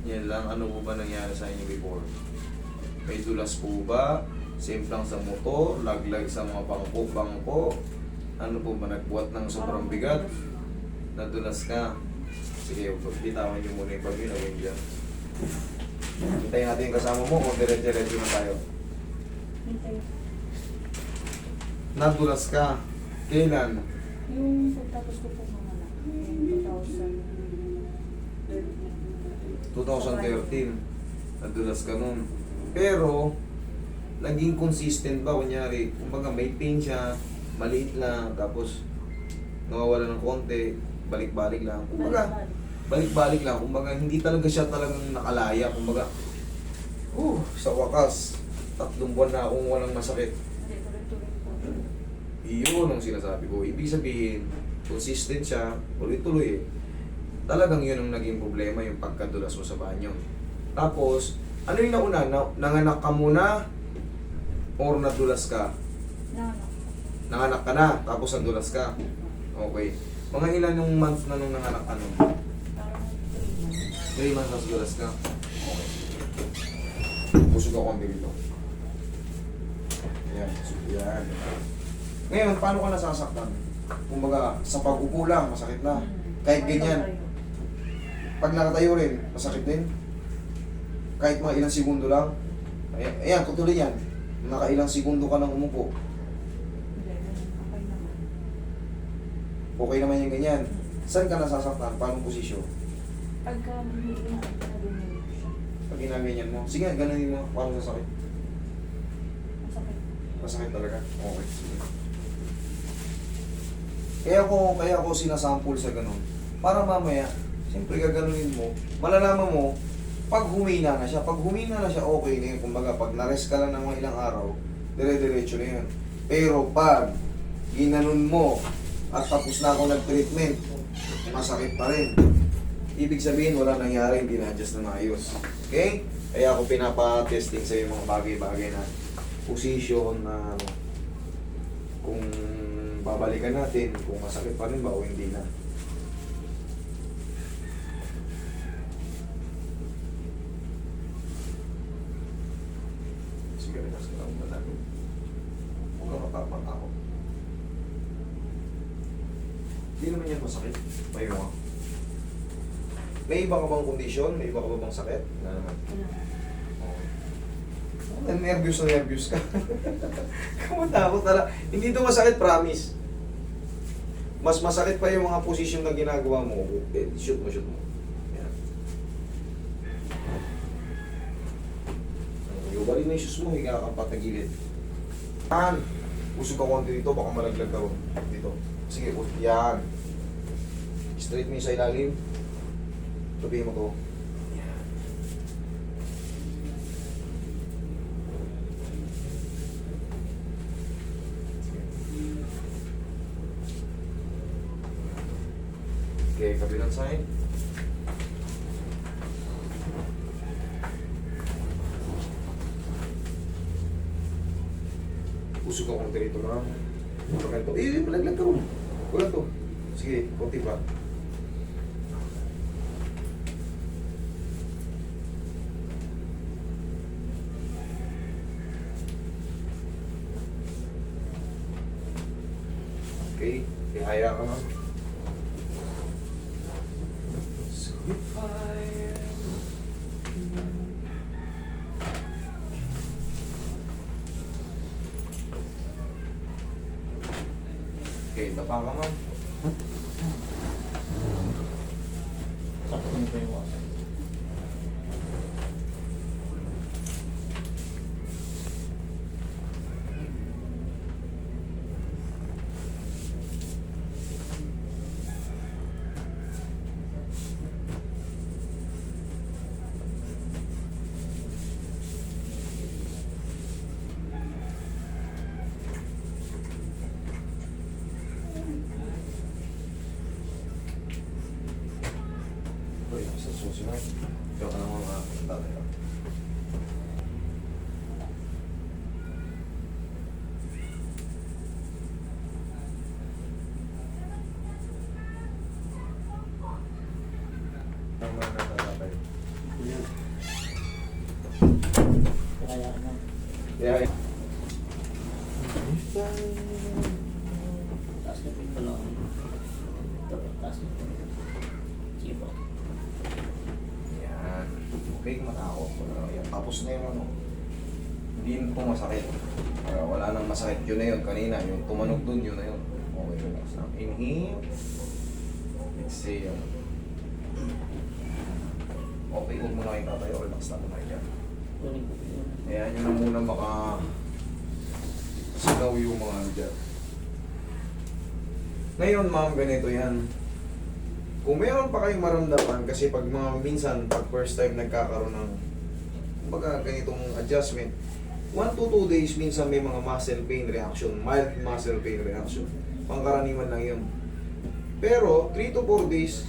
Yan lang, ano po ba nangyari sa inyo before? May dulas po ba? Same lang sa motor, laglag sa mga bangko. Ano po ba, nagbuhat ng sobrang bigat? Nadulas ka? Sige, bitawan nyo muna yung pag-inawin dyan. Hintayin natin yung kasama mo o dire-diretso na tayo. Hintay. Nadulas ka? Kailan? Yung pagtapos ko po mga anak, yung 2013. Nadulas ka nun. Pero, naging consistent ba? Kunyari, kumbaga may pain siya, maliit lang, tapos nawawala ng konti, balik-balik lang. Kumbaga, balik-balik lang. Kumbaga, hindi talaga siya talagang nakalaya. Kumbaga, sa wakas, 3 buwan na akong walang masakit. Iyon ang sinasabi ko. Ibig sabihin, consistent siya, tuloy-tuloy eh. Talagang yun ang naging problema, yung pagkadulas mo sa banyo. Tapos, ano yung nauna? Nanganak ka muna or nadulas ka? Nanganak ka na, tapos nadulas ka. Okay. Mga ilan yung month na nung nanganak ka nun? 3 months na nadulas ka. Okay. Busog ako ang dito. Ayan, yan. Ngayon, paano ka nasasaktan? Kumbaga, sa pag-upo lang, masakit na. Kahit ganyan. Pag nakatayo rin, masakit din. Kahit mga ilang segundo lang. Ayan, tutuloy yan. Nakailang segundo ka nang umupo. Okay naman yung ganyan. Saan ka nasasaktan? Paano posisyon? Pagka ganyan siya. Pag ginaganyan mo. Sige, gano'n mo. Paano sasakit? Masakit. Masakit talaga? Okay, sige. Kaya ko sinasample sa ganun. Para mamaya, siyempre gaganunin mo, malalaman mo, pag humina na siya. Pag humina na siya, okay na yun. Kumbaga, pag na-rest ka lang ng mga ilang araw, dire-diretso na yun. Pero pag ginanon mo, at tapos na ako nag-treatment, masakit pa rin. Ibig sabihin, wala nangyari, hindi na-adjust na maayos. Okay? Kaya ako pinapa-testing sa yung mga bagay-bagay na position na kung babalikan natin kung masakit pa rin ba o hindi na. Sige, relax ka lang muna. Huwag ka matapang ako. Hindi naman yan masakit. Payo mo. May iba ka bang kondisyon? May iba ka bang sakit? Wala naman. Okay. Nervous ka. Kamatakot talaga. Hindi ito masakit, promise. Mas masakit pa yung mga posisyon na ginagawa mo. Eh, shoot mo. Yan. Yung bali na yung shoes mo, higa ka patagilid. Usog ka konti dito, baka malaglag ka dito. Sige, yan. Straight mo yung sa ilalim. Tabi mo to. Yan. Okay, kabilang side. Usog ka konti dito na. Ito. Malaglag ka rin. Wala to. Sige, konti pa. Okay, ihaya ka na. Sweet fire. Okay, tapa ka man. Sakto nito yung wasa. Uy, sa susunod. Ikaw ka naman mga tatay ka. Tama na tatay. Kuya, Yeah. Taas na po yung pala. Dapat taas na po. Sige po. Yan. Okay, matako. Yan. Tapos na yung ano. Hindi na po masakit. Wala nang masakit. Yun na yun kanina. Yung tumanog dun, yun na yun. Okay, relax na. Inhale. Exhale. Okay, huwag mo na kayong tatayo. Relax na muna dyan. Kunin ko po yun. Ayan, yun na muna baka sigaw yung mga ano dyan. Ngayon, ma'am, ganito yan. Kung meron pa kayong maramdaman, kasi pag mga minsan, pag first time nagkakaroon ng kumbaga ganitong adjustment, 1 to 2 days minsan may mga muscle pain reaction, mild muscle pain reaction. Pangkaraniwan lang yun. Pero 3 to 4 days,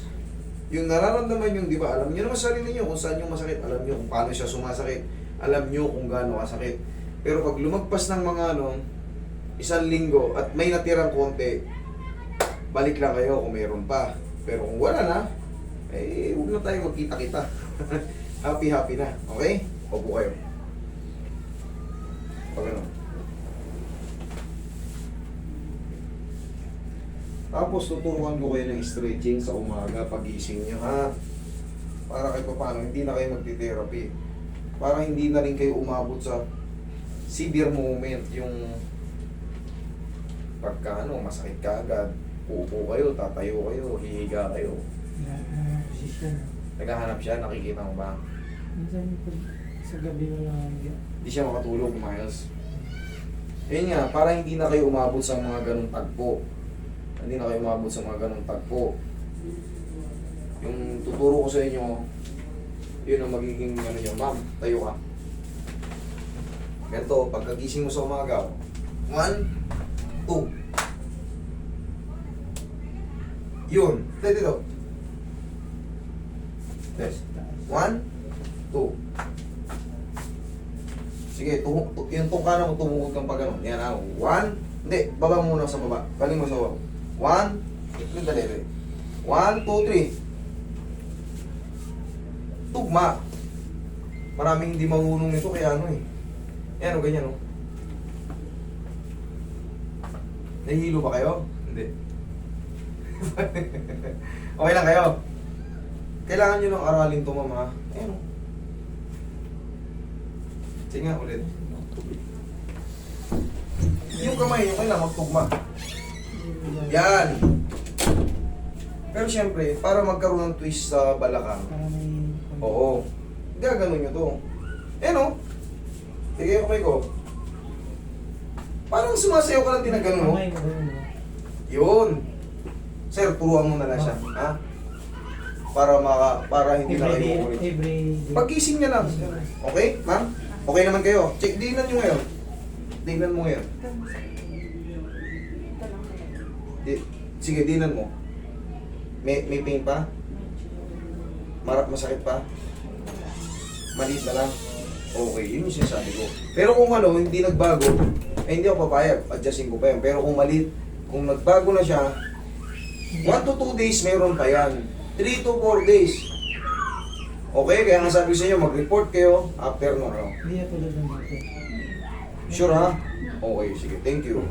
yung nararamdaman yung, di ba, alam nyo naman sa sarili nyo kung saan yung masakit, alam nyo kung paano siya sumasakit, alam nyo kung gaano kasakit. Pero pag lumagpas ng mga ano, 1 linggo at may natirang konti, balik lang kayo kung meron pa. Pero kung wala na, eh, huwag na tayo magkita-kita. Happy-happy na. Okay? Opo kayo. Pag ano. Tapos tuturuan ko kayo ng stretching sa umaga pagising nyo, ha? Para kahit paano, hindi na kayo magti-therapy. Para hindi na rin kayo umabot sa severe moment, yung pagka ano, masakit ka agad, uupo kayo, tatayo kayo, hihiga kayo. Naghahanap siya, nakikita mo ba? Minsan sa gabi na lang. Hindi siya makatulog, Miles. Yun nga, para hindi na kayo umabot sa mga ganong tagpo. Hindi na kayo umabot sa mga ganong tagpo. Yung tuturo ko sa inyo, yun ang magiging ano nyo, ma'am, tayo ka. Ganito, pagkagising mo sa umaga, 1, 2. Yun, dito. Test. 1, 2. Sige, yung tungka mo, tumukod kang pag gano'n. Yan, 1, hindi, baba muna sa baba. Galing mo sa baba. 1, dali. 1, 2, 3. Tugma. Maraming hindi marunong nito, kaya ano eh. Yan o, ganyan o. Nahihilo ba kayo? Hindi. Okay lang kayo. Kailangan nyo ng aralin to, mama. Ayan o. Sige nga ulit. Yung kamay, yung kailangan magtugma. Yan. Pero syempre, para magkaroon ng twist sa balakang, Para may... oo, gaganon nyo to. Ayan o. Sige, kamay ko. Parang sumasayaw ka lang tinaganon mo. Kamay ko rin, no? Yun. Sir, turuan mo na lang siya. Ha? Para hindi na kayo ulit. Every day. Pag-gising niya lang. Okay, ma'am? Okay naman kayo. Check, tingnan nyo ngayon. Tingnan mo ngayon. Ito lang kaya. Sige, tingnan mo. May pain pa? Masakit pa? Maliit na lang? Okay, yun yung sinasabi ko. Pero kung ano, hindi nagbago, eh hindi ako papayag. Adjustin ko pa yan. Pero kung maliit, kung nagbago na siya, 1 to 2 days meron pa yan. 3 to 4 days. Okay, kaya nga sabi sa inyo, mag-report kayo after no. Hindi na tulad ng dati. Sure ha? Okay, sige. Thank you.